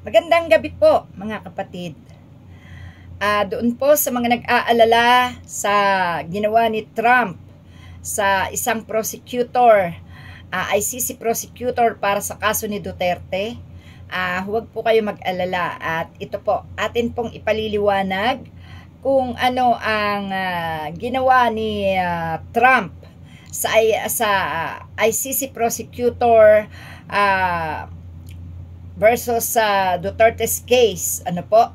Magandang gabi po mga kapatid. Doon po sa mga nag-aalala sa ginawa ni Trump sa isang prosecutor, ICC prosecutor para sa kaso ni Duterte, huwag po kayo mag-alala at ito po atin pong ipaliliwanag kung ano ang ginawa ni Trump sa ICC prosecutor versus Duterte's case. Ano po?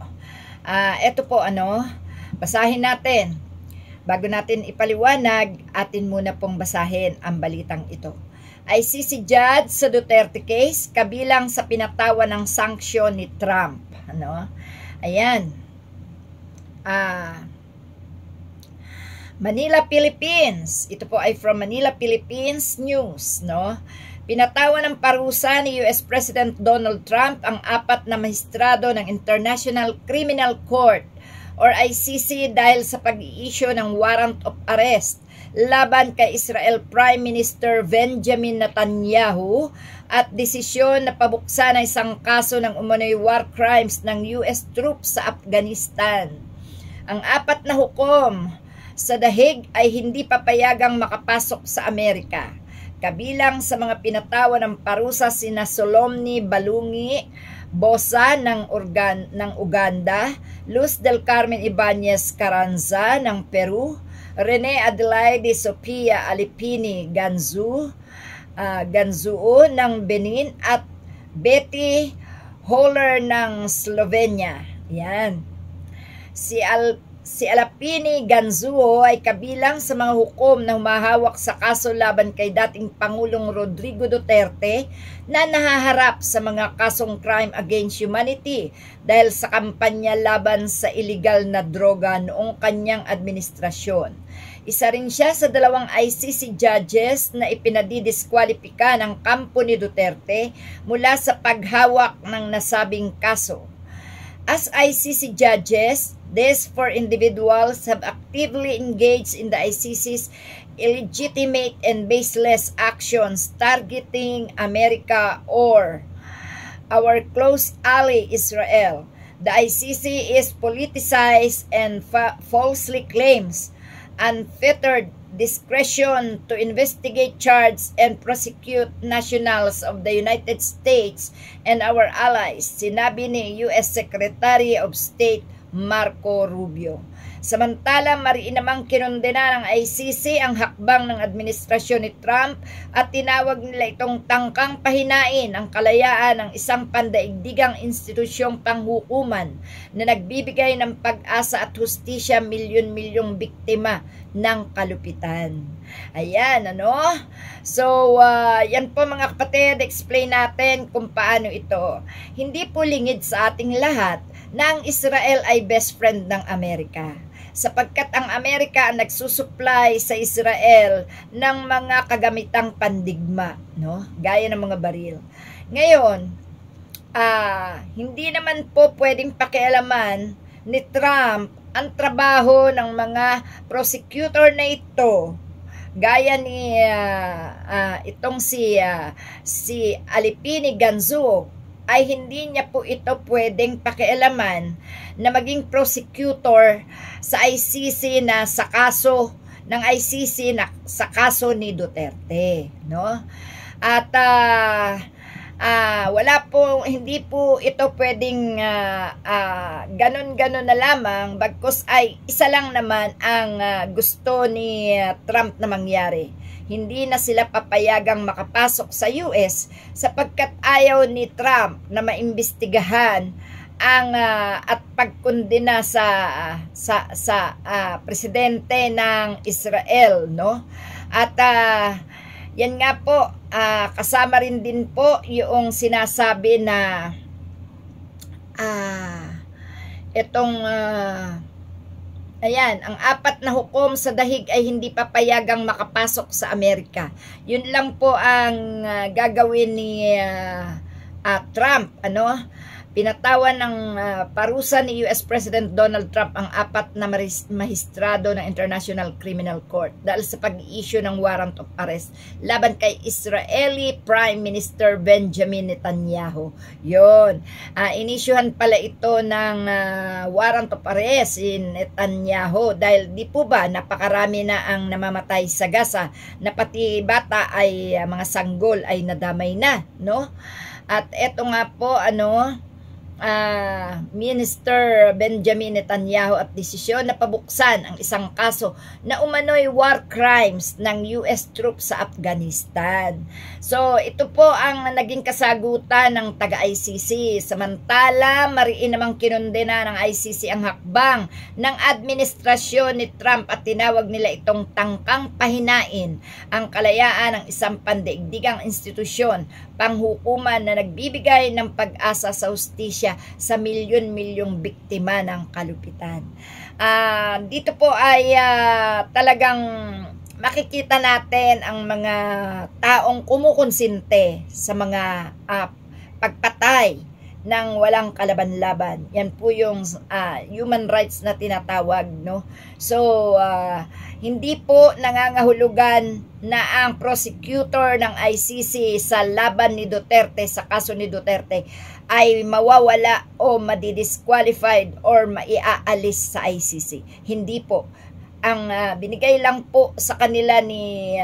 Ito po basahin natin. Bago natin ipaliwanag, atin muna pong basahin ang balitang ito. ICC judge sa Duterte case kabilang sa pinatawan ng sanksyon ni Trump. Ayan. Manila, Philippines. Ito po ay from Manila, Philippines News, Pinatawan ng parusa ni US President Donald Trump ang 4 na maestrado ng International Criminal Court or ICC dahil sa pag-i-issue ng warrant of arrest laban kay Israel Prime Minister Benjamin Netanyahu at desisyon na pabuksan ang isang kaso ng umano'y war crimes ng US troops sa Afghanistan. Ang 4 na hukom sa The Hague ay hindi papayagang makapasok sa Amerika. Kabilang sa mga pinatawan ng parusa sina Solomni Balungi Bosa ng Uganda, Luz del Carmen Ibanez Carranza ng Peru, Rene Adelaide Sofia Alipini Ganzuo ng Benin at Betty Holler ng Slovenia. Yan. Si Alipini Ganzuo ay kabilang sa mga hukom na humahawak sa kaso laban kay dating Pangulong Rodrigo Duterte na nahaharap sa mga kasong crime against humanity dahil sa kampanya laban sa illegal na droga noong kanyang administrasyon. Isa rin siya sa 2 ICC judges na ipinadidiskwalipika ng kampo ni Duterte mula sa paghawak ng nasabing kaso. As ICC judges, these 4 individuals have actively engaged in the ICC's illegitimate and baseless actions targeting America or our close ally Israel. The ICC is politicized and falsely claims unfettered discretion to investigate, charge, and prosecute nationals of the United States and our allies, sinabi ni U.S. Secretary of State Marco Rubio. Samantala, mariin namang kinondena ng ICC ang hakbang ng administrasyon ni Trump at tinawag nila itong tangkang pahinain ang kalayaan ng isang pandaigdigang institusyong panghukuman na nagbibigay ng pag-asa at hustisya milyon-milyong biktima ng kalupitan. Ayan, So, yan po mga kapatid, explain natin kung paano ito. Hindi po lingid sa ating lahat na ang Israel ay best friend ng Amerika, sapagkat ang Amerika ang nagsusupply sa Israel ng mga kagamitang pandigma, gaya ng mga baril. Ngayon, hindi naman po pwedeng pakialaman ni Trump ang trabaho ng mga prosecutor na ito, gaya ni itong si Alipini Ganzuo, ay hindi niya po ito pwedeng pakialaman na maging prosecutor sa ICC na sa kaso ng ICC na sa kaso ni Duterte, At hindi po ito pwedeng ganon-ganon na lamang, bagkus ay isa lang naman ang gusto ni Trump na mangyari. Hindi na sila papayagang makapasok sa US sapagkat ayaw ni Trump na maimbestigahan ang at pagkondena sa presidente ng Israel, At yan nga po, kasama rin din po yung sinasabi na ayan, ang 4 na hukom sa dahig ay hindi papayagang makapasok sa Amerika. Yun lang po ang gagawin ni Trump, Pinatawan ng parusa ni US President Donald Trump ang 4 na mahistrado ng International Criminal Court dahil sa pag-i-issue ng warrant of arrest laban kay Israeli Prime Minister Benjamin Netanyahu. Yun. Inisyuhan pala ito ng warrant of arrest in Netanyahu dahil di po ba napakarami na ang namamatay sa Gaza na pati bata ay mga sanggol ay nadamay na, no? At eto nga po, Minister Benjamin Netanyahu at desisyon na pabuksan ang isang kaso na umano'y war crimes ng US troops sa Afghanistan. So, ito po ang naging kasagutan ng taga-ICC. Samantala, mariin namang kinundena ng ICC ang hakbang ng administrasyon ni Trump at tinawag nila itong tangkang pahinain ang kalayaan ng isang pandaigdigang institusyon, panghukuman na nagbibigay ng pag-asa sa hustisya sa milyon-milyong biktima ng kalupitan. Dito po ay talagang makikita natin ang mga taong kumukonsinte sa mga pagpatay ng walang kalaban-laban. Yan po yung human rights na tinatawag, no? So, hindi po nangangahulugan na ang prosecutor ng ICC sa laban ni Duterte, sa kaso ni Duterte, ay mawawala o madidisqualified or maiaalis sa ICC. Hindi po. Ang binigay lang po sa kanila ni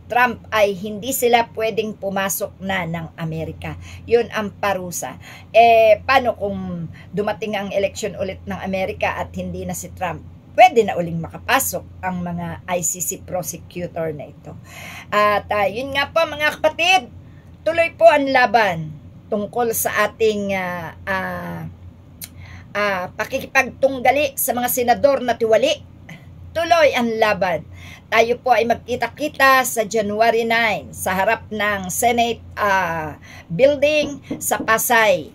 Trump ay hindi sila pwedeng pumasok na ng Amerika. Yun ang parusa. Paano kung dumating ang election ulit ng Amerika at hindi na si Trump? Pwede na uling makapasok ang mga ICC prosecutor na ito. At yun nga po mga kapatid, tuloy po ang laban tungkol sa ating pakikipagtunggali sa mga senador na tiwali. Tuloy ang laban. Tayo po ay magkita-kita sa January 9 sa harap ng Senate building sa Pasay.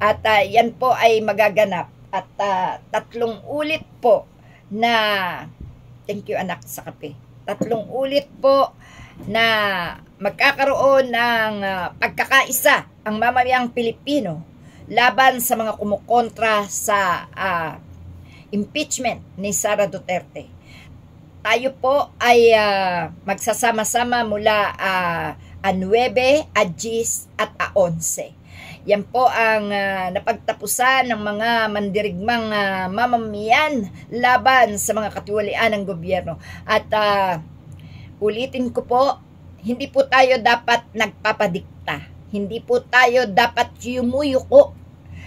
At yan po ay magaganap. At 3 ulit po na, thank you anak sa kape, 3 ulit po na magkakaroon ng pagkakaisa ang mamamayang Pilipino laban sa mga kumukontra sa impeachment ni Sara Duterte. Tayo po ay magsasama-sama mula 9, 10 at 11. Yan po ang napagtapusan ng mga mandirigmang mamamayan laban sa mga katiwalian ng gobyerno. At ulitin ko po, hindi po tayo dapat nagpapadikta. Hindi po tayo dapat yumuyuko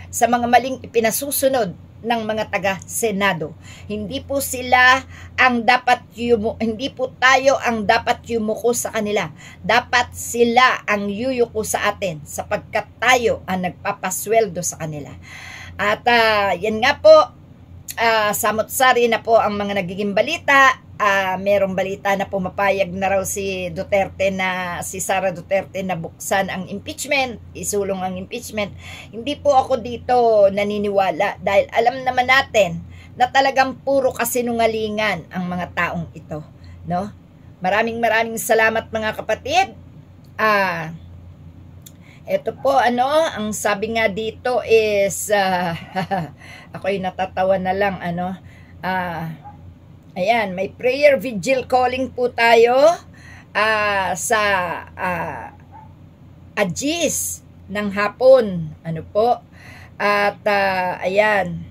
sa mga maling ipinasusunod ng mga taga-senado. Hindi po sila ang dapat hindi po tayo ang dapat yumuko sa kanila. Dapat sila ang yuyuko sa atin sapagkat tayo ang nagpapasweldo sa kanila. At yan nga po, samot-sari na po ang mga nagiging balita. Merong balita na pumapayag na raw si Sara Duterte na buksan ang impeachment, isulong ang impeachment. Hindi po ako dito naniniwala dahil alam naman natin na talagang puro kasinungalingan ang mga taong ito, no? Maraming salamat mga kapatid. Ito po ang sabi nga dito is ako'y natatawa na lang ayan, may prayer vigil calling po tayo sa Agis ng hapon. At ayan,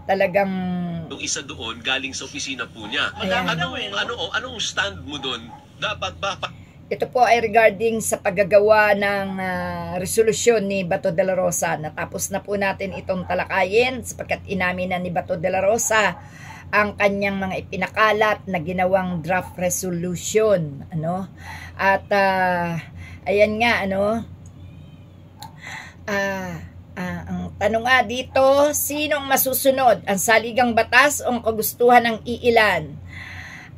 talagang yung isa doon galing sa opisina po niya. Anong stand mo doon? Dapat ba ito po ay regarding sa paggagawa ng resolusyon ni Bato de la Rosa. Natapos na po natin itong talakayin sapagkat inamin na ni Bato de la Rosa ang kanyang mga ipinakalat na ginawang draft resolution. At ayan nga, ang tanong nga dito, sinong masusunod? Ang saligang batas o ang kagustuhan ng iilan?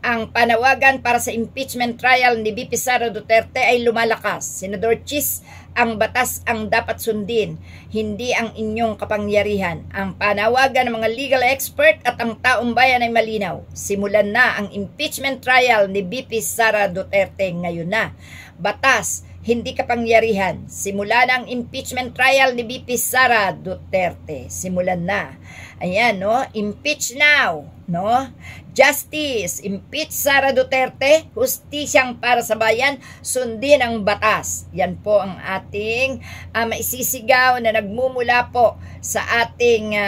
Ang panawagan para sa impeachment trial ni VP Sara Duterte ay lumalakas. Senador Chis, ang batas ang dapat sundin, hindi ang inyong kapangyarihan. Ang panawagan ng mga legal expert at ang taong bayan ay malinaw. Simulan na ang impeachment trial ni VP Sara Duterte ngayon na. Batas, hindi kapangyarihan. Simula na ang impeachment trial ni VP Sara Duterte. Simulan na. Ayan, no? Impeach now, no? Justice, impeach Sara Duterte, hustisyang para sa bayan, sundin ang batas. Yan po ang ating maisisigaw na nagmumula po sa ating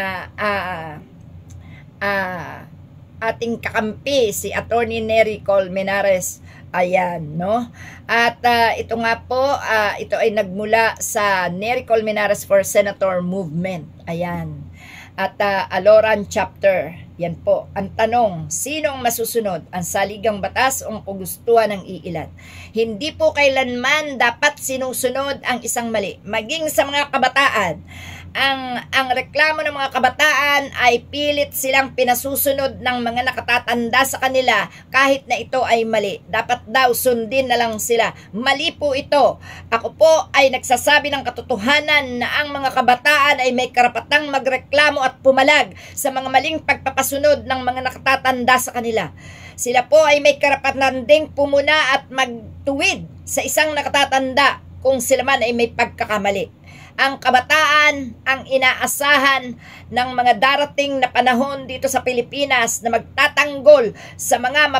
ating kakampi, si Attorney Nery Colmenares. Ayan, no? At ito nga po, ito ay nagmula sa Nery Colmenares for Senator Movement. Ayan. At Aloran Chapter. Yan po. Ang tanong, sinong masusunod? Ang saligang batas o ang kagustuhan ng iilan? Hindi po kailanman dapat sinusunod ang isang mali. Maging sa mga kabataan. Ang reklamo ng mga kabataan ay pilit silang pinasusunod ng mga nakatatanda sa kanila kahit na ito ay mali. Dapat daw sundin na lang sila. Mali po ito. Ako po ay nagsasabi ng katotohanan na ang mga kabataan ay may karapatang magreklamo at pumalag sa mga maling pagpapasunod ng mga nakatatanda sa kanila. Sila po ay may karapatan ding pumuna at magtuwid sa isang nakatatanda kung sila man ay may pagkakamali. Ang kabataan ang inaasahan ng mga darating na panahon dito sa Pilipinas na magtatanggol sa mga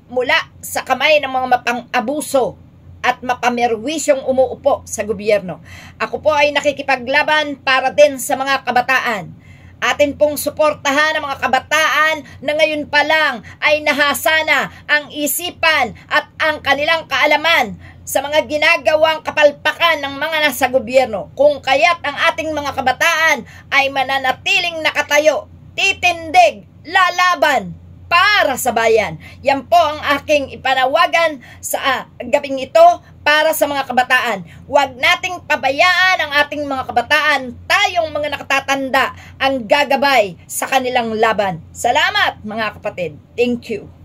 mula sa kamay ng mga mapang-abuso at mapamerwisyong umuupo sa gobyerno. Ako po ay nakikipaglaban para din sa mga kabataan. Atin pong suportahan ang mga kabataan na ngayon pa lang ay nahasana ang isipan at ang kanilang kaalaman sa mga ginagawang kapalpakan ng mga nasa gobyerno. Kung kaya't ang ating mga kabataan ay mananatiling nakatayo, titindig, lalaban para sa bayan. Yan po ang aking ipanawagan sa gabing ito para sa mga kabataan. Huwag nating pabayaan ang ating mga kabataan, tayong mga nakatatanda ang gagabay sa kanilang laban. Salamat mga kapatid. Thank you.